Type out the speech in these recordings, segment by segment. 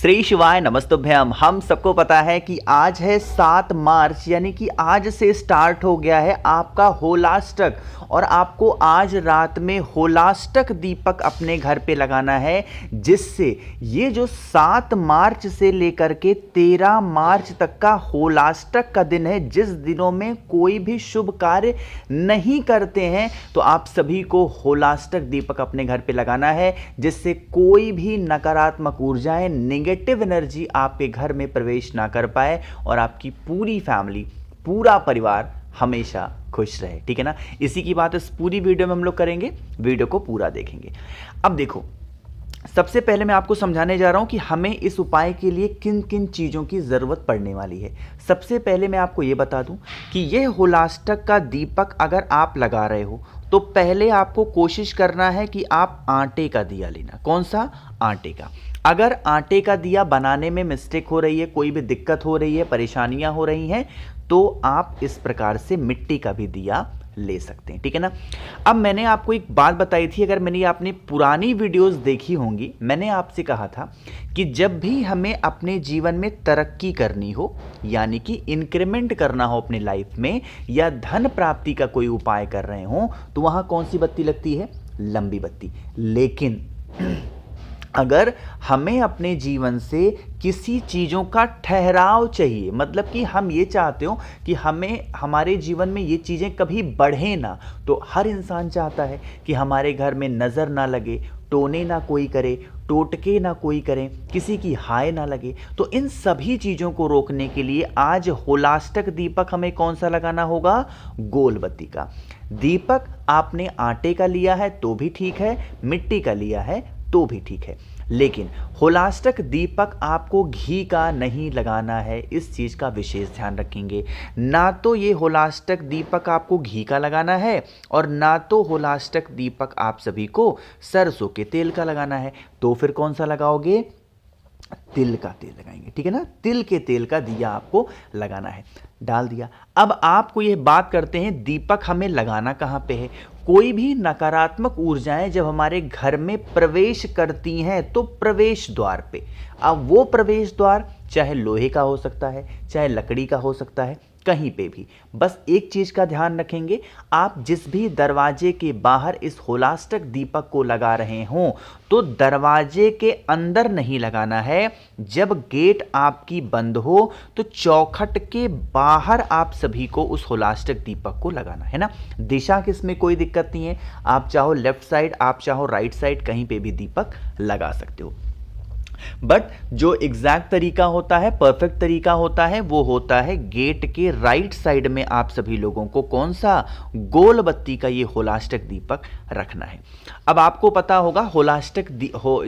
श्री शिवाय नमस्तुभ्यम। हम सबको पता है कि आज है 7 मार्च, यानी कि आज से स्टार्ट हो गया है आपका होलाष्टक, और आपको आज रात में होलाष्टक दीपक अपने घर पे लगाना है, जिससे ये जो 7 मार्च से लेकर के 13 मार्च तक का होलाष्टक का दिन है, जिस दिनों में कोई भी शुभ कार्य नहीं करते हैं, तो आप सभी को होलाष्टक दीपक अपने घर पे लगाना है, जिससे कोई भी नकारात्मक ऊर्जाएं, नेगेटिव एनर्जी आपके घर में प्रवेश ना कर पाए और आपकी पूरी फैमिली, पूरा परिवार हमेशा खुश रहे। ठीक है ना। इसी की बात इस पूरी वीडियो में हम लोग करेंगे, वीडियो को पूरा देखेंगे। अब देखो, सबसे पहले मैं आपको समझाने जा रहा हूं कि हमें इस उपाय के लिए किन किन चीज़ों की ज़रूरत पड़ने वाली है। सबसे पहले मैं आपको ये बता दूं कि यह होलाष्टक का दीपक अगर आप लगा रहे हो तो पहले आपको कोशिश करना है कि आप आटे का दिया लेना। कौन सा? आटे का। अगर आटे का दिया बनाने में मिस्टेक हो रही है, कोई भी दिक्कत हो रही है, परेशानियां हो रही हैं, तो आप इस प्रकार से मिट्टी का भी दिया ले सकते हैं। ठीक है ना। अब मैंने आपको एक बात बताई थी, अगर मैंने आपने पुरानी वीडियोस देखी होंगी, मैंने आपसे कहा था कि जब भी हमें अपने जीवन में तरक्की करनी हो, यानी कि इंक्रीमेंट करना हो अपने लाइफ में, या धन प्राप्ति का कोई उपाय कर रहे हो, तो वहां कौन सी बत्ती लगती है? लंबी बत्ती। लेकिन अगर हमें अपने जीवन से किसी चीज़ों का ठहराव चाहिए, मतलब कि हम ये चाहते हो कि हमें हमारे जीवन में ये चीज़ें कभी बढ़े ना, तो हर इंसान चाहता है कि हमारे घर में नज़र ना लगे, टोने ना कोई करे, टोटके ना कोई करें, किसी की हाय ना लगे। तो इन सभी चीज़ों को रोकने के लिए आज होलाष्टक दीपक हमें कौन सा लगाना होगा? गोल बत्ती का दीपक। आपने आटे का लिया है तो भी ठीक है, मिट्टी का लिया है तो भी ठीक है, लेकिन होलाष्टक दीपक आपको घी का नहीं लगाना है। इस चीज़ का विशेष ध्यान रखेंगे। ना तो ये होलाष्टक दीपक आपको घी का लगाना है, और ना तो होलाष्टक दीपक आप सभी को सरसों के तेल का लगाना है। तो फिर कौन सा लगाओगे? तिल का तेल लगाएंगे। ठीक है ना। तिल के तेल का दिया आपको लगाना है। डाल दिया। अब आपको ये बात करते हैं, दीपक हमें लगाना कहाँ पे है? कोई भी नकारात्मक ऊर्जाएं जब हमारे घर में प्रवेश करती हैं तो प्रवेश द्वार पे, अब वो प्रवेश द्वार चाहे लोहे का हो सकता है, चाहे लकड़ी का हो सकता है, कहीं पे भी, बस एक चीज़ का ध्यान रखेंगे, आप जिस भी दरवाजे के बाहर इस होलाष्टक दीपक को लगा रहे हों, तो दरवाजे के अंदर नहीं लगाना है। जब गेट आपकी बंद हो तो चौखट के बाहर आप सभी को उस होलाष्टक दीपक को लगाना है ना। दिशा किसमें कोई दिक्कत नहीं है, आप चाहो लेफ्ट साइड, आप चाहो राइट साइड, कहीं पे भी दीपक लगा सकते हो। बट जो एग्जैक्ट तरीका होता है, परफेक्ट तरीका होता है, वो होता है गेट के राइट साइड में आप सभी लोगों को कौन सा? गोल बत्ती का ये होलाष्टक दीपक रखना है। अब आपको पता होगा होलाष्टक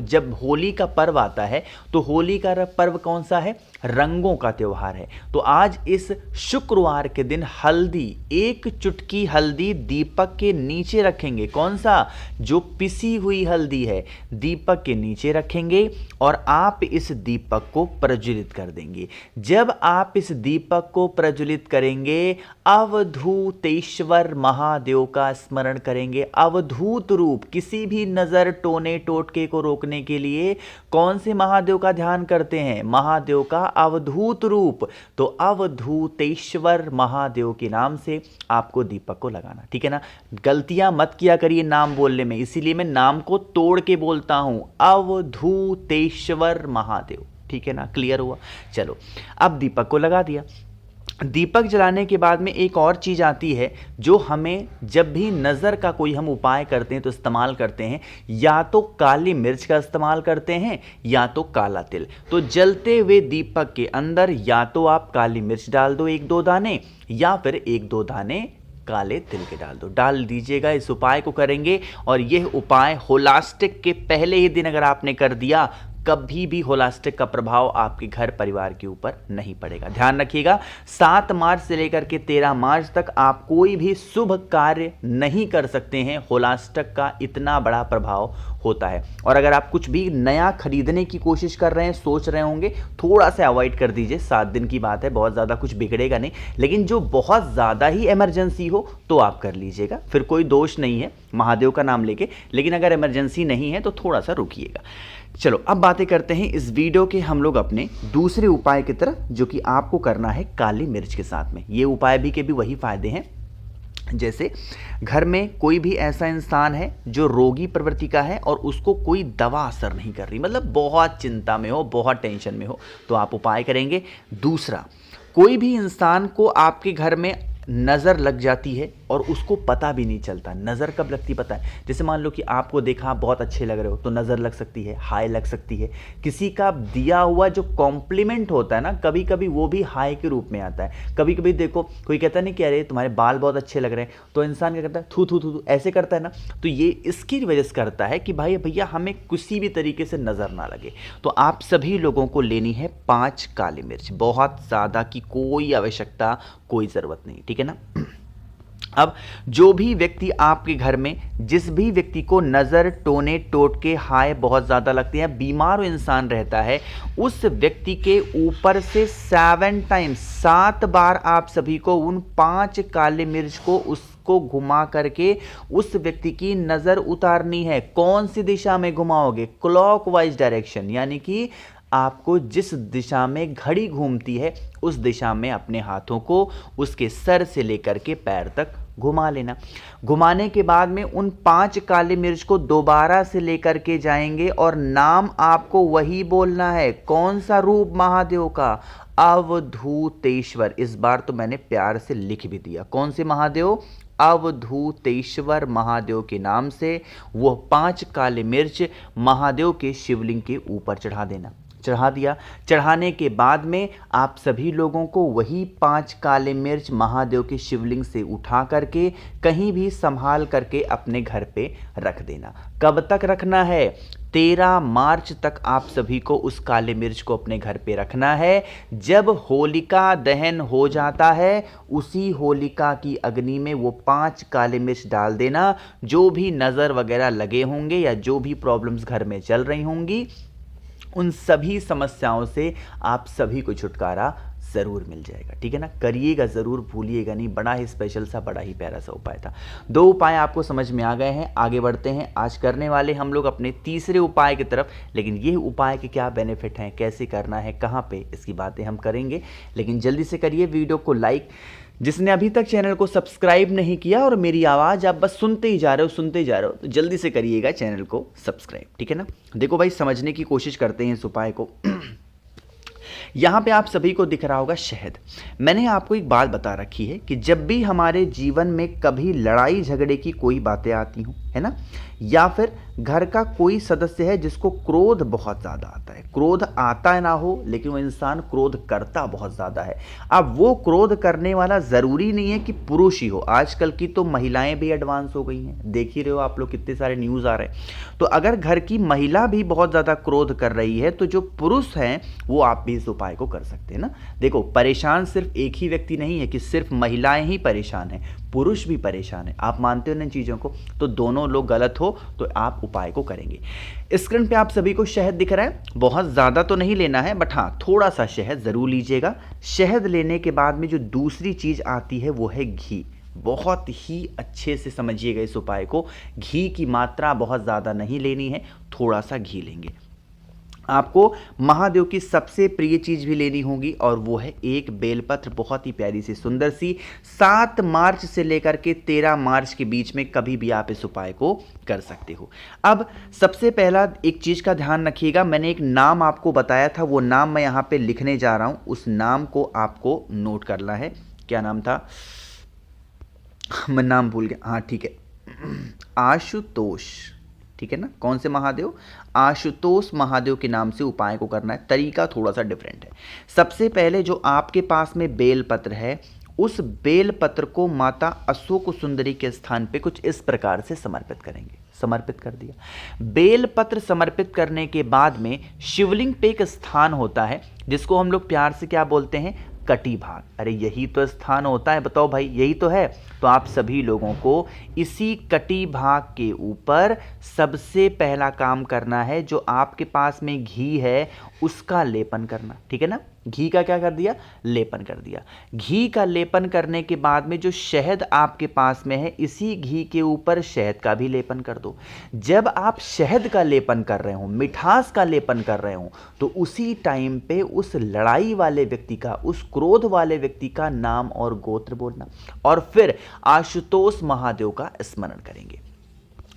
जब होली का पर्व आता है, तो होली का पर्व कौन सा है? रंगों का त्योहार है। तो आज इस शुक्रवार के दिन हल्दी, एक चुटकी हल्दी दीपक के नीचे रखेंगे। कौन सा? जो पिसी हुई हल्दी है, दीपक के नीचे रखेंगे और आप इस दीपक को प्रज्वलित कर देंगे। जब आप इस दीपक को प्रज्वलित करेंगे, अवधूतेश्वर महादेव का स्मरण करेंगे। अवधूत रूप, किसी भी नजर, टोने टोटके को रोकने के लिए कौन से महादेव का ध्यान करते हैं? महादेव का अवधूत रूप। तो अवधूतेश्वर महादेव के नाम से आपको दीपक को लगाना। ठीक है ना। गलतियां मत किया करिए नाम बोलने में, इसीलिए मैं नाम को तोड़ के बोलता हूं, अवधूतेश्वर महादेव। ठीक है ना। क्लियर हुआ? चलो, अब दीपक को लगा दिया। दीपक जलाने के बाद में एक और चीज़ आती है, जो हमें जब भी नज़र का कोई हम उपाय करते हैं तो इस्तेमाल करते हैं, या तो काली मिर्च का इस्तेमाल करते हैं या तो काला तिल। तो जलते हुए दीपक के अंदर या तो आप काली मिर्च डाल दो 1-2 दाने, या फिर 1-2 दाने काले तिल के डाल दीजिएगा। इस उपाय को करेंगे, और यह उपाय होलाष्टक के पहले ही दिन अगर आपने कर दिया, कभी भी होलाष्टक का प्रभाव आपके घर परिवार के ऊपर नहीं पड़ेगा। ध्यान रखिएगा, 7 मार्च से लेकर के 13 मार्च तक आप कोई भी शुभ कार्य नहीं कर सकते हैं। होलाष्टक का इतना बड़ा प्रभाव होता है। और अगर आप कुछ भी नया खरीदने की कोशिश कर रहे हैं, सोच रहे होंगे, थोड़ा सा अवॉइड कर दीजिए। 7 दिन की बात है, बहुत ज़्यादा कुछ बिगड़ेगा नहीं, लेकिन जो बहुत ज़्यादा ही इमरजेंसी हो तो आप कर लीजिएगा, फिर कोई दोष नहीं है महादेव का नाम लेके। लेकिन अगर इमरजेंसी नहीं है तो थोड़ा सा रुकिएगा। चलो अब बातें करते हैं इस वीडियो के हम लोग अपने दूसरे उपाय की तरफ, जो कि आपको करना है काली मिर्च के साथ में। ये उपाय भी के भी वही फायदे हैं। जैसे घर में कोई भी ऐसा इंसान है जो रोगी प्रवृत्ति का है और उसको कोई दवा असर नहीं कर रही, मतलब बहुत चिंता में हो, बहुत टेंशन में हो, तो आप उपाय करेंगे। दूसरा, कोई भी इंसान को आपके घर में नज़र लग जाती है और उसको पता भी नहीं चलता। नज़र कब लगती पता है? जैसे मान लो कि आपको देखा आप बहुत अच्छे लग रहे हो तो नज़र लग सकती है, हाय लग सकती है। किसी का दिया हुआ जो कॉम्प्लीमेंट होता है ना, कभी कभी वो भी हाय के रूप में आता है। कभी कभी देखो कोई कहता है नहीं कि अरे तुम्हारे बाल बहुत अच्छे लग रहे हैं, तो इंसान क्या करता है, थू थू थू थू ऐसे करता है ना। तो ये इसकी वजह से करता है कि भाई भैया हमें किसी भी तरीके से नज़र ना लगे। तो आप सभी लोगों को लेनी है 5 काली मिर्च, बहुत ज़्यादा की कोई आवश्यकता, कोई ज़रूरत नहीं, ठीक है ना। अब जो भी व्यक्ति आपके घर में, जिस भी व्यक्ति को नज़र टोने टोट के हाय बहुत ज़्यादा लगती है, बीमार इंसान रहता है, उस व्यक्ति के ऊपर से 7 टाइम्स 7 बार आप सभी को उन 5 काली मिर्च को उसको घुमा करके उस व्यक्ति की नज़र उतारनी है। कौन सी दिशा में घुमाओगे? क्लॉकवाइज डायरेक्शन, यानी कि आपको जिस दिशा में घड़ी घूमती है उस दिशा में अपने हाथों को उसके सर से लेकर के पैर तक घुमा लेना। घुमाने के बाद में उन 5 काली मिर्च को दोबारा से लेकर के जाएंगे और नाम आपको वही बोलना है। कौन सा रूप? महादेव का, अवधूतेश्वर। इस बार तो मैंने प्यार से लिख भी दिया। कौन से महादेव? अवधूतेश्वर महादेव के नाम से वो 5 काली मिर्च महादेव के शिवलिंग के ऊपर चढ़ा देना। चढ़ा दिया। चढ़ाने के बाद में आप सभी लोगों को वही 5 काले मिर्च महादेव के शिवलिंग से उठा करके कहीं भी संभाल करके अपने घर पे रख देना। कब तक रखना है? 13 मार्च तक आप सभी को उस काले मिर्च को अपने घर पे रखना है। जब होलिका दहन हो जाता है, उसी होलिका की अग्नि में वो 5 काले मिर्च डाल देना। जो भी नज़र वगैरह लगे होंगे या जो भी प्रॉब्लम्स घर में चल रही होंगी, उन सभी समस्याओं से आप सभी को छुटकारा ज़रूर मिल जाएगा, ठीक है ना। करिएगा ज़रूर, भूलिएगा नहीं। बड़ा ही स्पेशल सा, बड़ा ही प्यारा सा उपाय था। 2 उपाय आपको समझ में आ गए हैं। आगे बढ़ते हैं। आज करने वाले हम लोग अपने तीसरे उपाय की तरफ। लेकिन ये उपाय के क्या बेनिफिट हैं, कैसे करना है, कहाँ पे, इसकी बातें हम करेंगे। लेकिन जल्दी से करिए वीडियो को लाइक। जिसने अभी तक चैनल को सब्सक्राइब नहीं किया और मेरी आवाज़ आप बस सुनते ही जा रहे हो, तो जल्दी से करिएगा चैनल को सब्सक्राइब, ठीक है ना। देखो भाई, समझने की कोशिश करते हैं इस उपाय को। यहाँ पे आप सभी को दिख रहा होगा शहद। मैंने आपको एक बात बता रखी है कि जब भी हमारे जीवन में कभी लड़ाई झगड़े की कोई बातें आती हों, है ना, या फिर घर का कोई सदस्य है जिसको क्रोध बहुत ज़्यादा आता है, क्रोध आता है ना हो लेकिन वो इंसान क्रोध करता बहुत ज़्यादा है। अब वो क्रोध करने वाला ज़रूरी नहीं है कि पुरुष ही हो। आजकल की तो महिलाएं भी एडवांस हो गई हैं, देख ही रहे हो आप लोग, कितने सारे न्यूज़ आ रहे हैं। तो अगर घर की महिला भी बहुत ज़्यादा क्रोध कर रही है तो जो पुरुष हैं वो आप भी इस उपाय को कर सकते हैं ना। देखो, परेशान सिर्फ एक ही व्यक्ति नहीं है कि सिर्फ महिलाएं ही परेशान हैं, पुरुष भी परेशान है। आप मानते हो इन चीज़ों को? तो दोनों लोग गलत हो तो आप उपाय को करेंगे। स्क्रीन पे आप सभी को शहद दिख रहा है। बहुत ज़्यादा तो नहीं लेना है, बट हाँ थोड़ा सा शहद ज़रूर लीजिएगा। शहद लेने के बाद में जो दूसरी चीज़ आती है वो है घी। बहुत ही अच्छे से समझिएगा इस उपाय को। घी की मात्रा बहुत ज़्यादा नहीं लेनी है, थोड़ा सा घी लेंगे। आपको महादेव की सबसे प्रिय चीज़ भी लेनी होगी और वो है एक बेलपत्र, बहुत ही प्यारी सी सुंदर सी। 7 मार्च से लेकर के 13 मार्च के बीच में कभी भी आप इस उपाय को कर सकते हो। अब सबसे पहला एक चीज़ का ध्यान रखिएगा, मैंने एक नाम आपको बताया था, वो नाम मैं यहाँ पे लिखने जा रहा हूँ। उस नाम को आपको नोट करना है। क्या नाम था? मैं नाम भूल गया। हाँ ठीक है, आशुतोष, ठीक है ना। कौन से महादेव? आशुतोष महादेव के नाम से उपाय को करना है। तरीका थोड़ा सा डिफरेंट है। सबसे पहले जो आपके पास में बेलपत्र है, उस बेलपत्र को माता अशोक सुंदरी के स्थान पे कुछ इस प्रकार से समर्पित करेंगे। समर्पित कर दिया। बेलपत्र समर्पित करने के बाद में शिवलिंग पे एक स्थान होता है जिसको हम लोग प्यार से क्या बोलते हैं? कटी भाग। अरे यही तो स्थान होता है, बताओ भाई, यही तो है। तो आप सभी लोगों को इसी कटी भाग के ऊपर सबसे पहला काम करना है, जो आपके पास में घी है उसका लेपन करना, ठीक है ना। घी का क्या कर दिया, लेपन कर दिया। घी का लेपन करने के बाद में जो शहद आपके पास में है, इसी घी के ऊपर शहद का भी लेपन कर दो। जब आप शहद का लेपन कर रहे हो, मिठास का लेपन कर रहे हो, तो उसी टाइम पे उस लड़ाई वाले व्यक्ति का, उस क्रोध वाले व्यक्ति का नाम और गोत्र बोलना, और फिर आशुतोष महादेव का स्मरण करेंगे।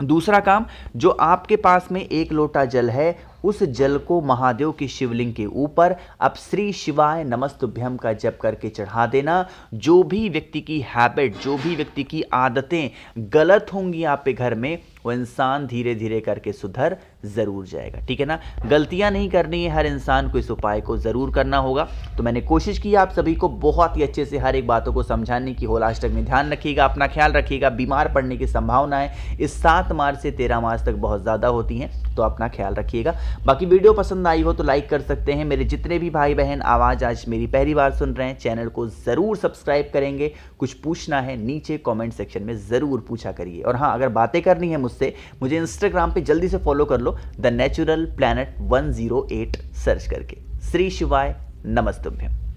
दूसरा काम, जो आपके पास में 1 लोटा जल है, उस जल को महादेव की शिवलिंग के ऊपर अब श्री शिवाय नमस्तुभ्यम का जप करके चढ़ा देना। जो भी व्यक्ति की हैबिट, जो भी व्यक्ति की आदतें गलत होंगी आपके घर में, वो इंसान धीरे धीरे करके सुधर ज़रूर जाएगा, ठीक है ना। गलतियां नहीं करनी है, हर इंसान को इस उपाय को ज़रूर करना होगा। तो मैंने कोशिश की आप सभी को बहुत ही अच्छे से हर एक बातों को समझाने की। होलाष्टक में ध्यान रखिएगा, अपना ख्याल रखिएगा। बीमार पड़ने की संभावनाएं इस 7 मार्च से 13 मार्च तक बहुत ज़्यादा होती हैं, तो अपना ख्याल रखिएगा। बाकी वीडियो पसंद आई हो तो लाइक कर सकते हैं। मेरे जितने भी भाई बहन आवाज़ आज मेरी पहली बार सुन रहे हैं, चैनल को ज़रूर सब्सक्राइब करेंगे। कुछ पूछना है नीचे कमेंट सेक्शन में ज़रूर पूछा करिए। और हाँ, अगर बातें करनी है मुझसे, मुझे इंस्टाग्राम पे जल्दी से फॉलो कर लो, द नेचुरल प्लैनेट 108 सर्च करके। श्री शिवाय नमस्तुभ्यम।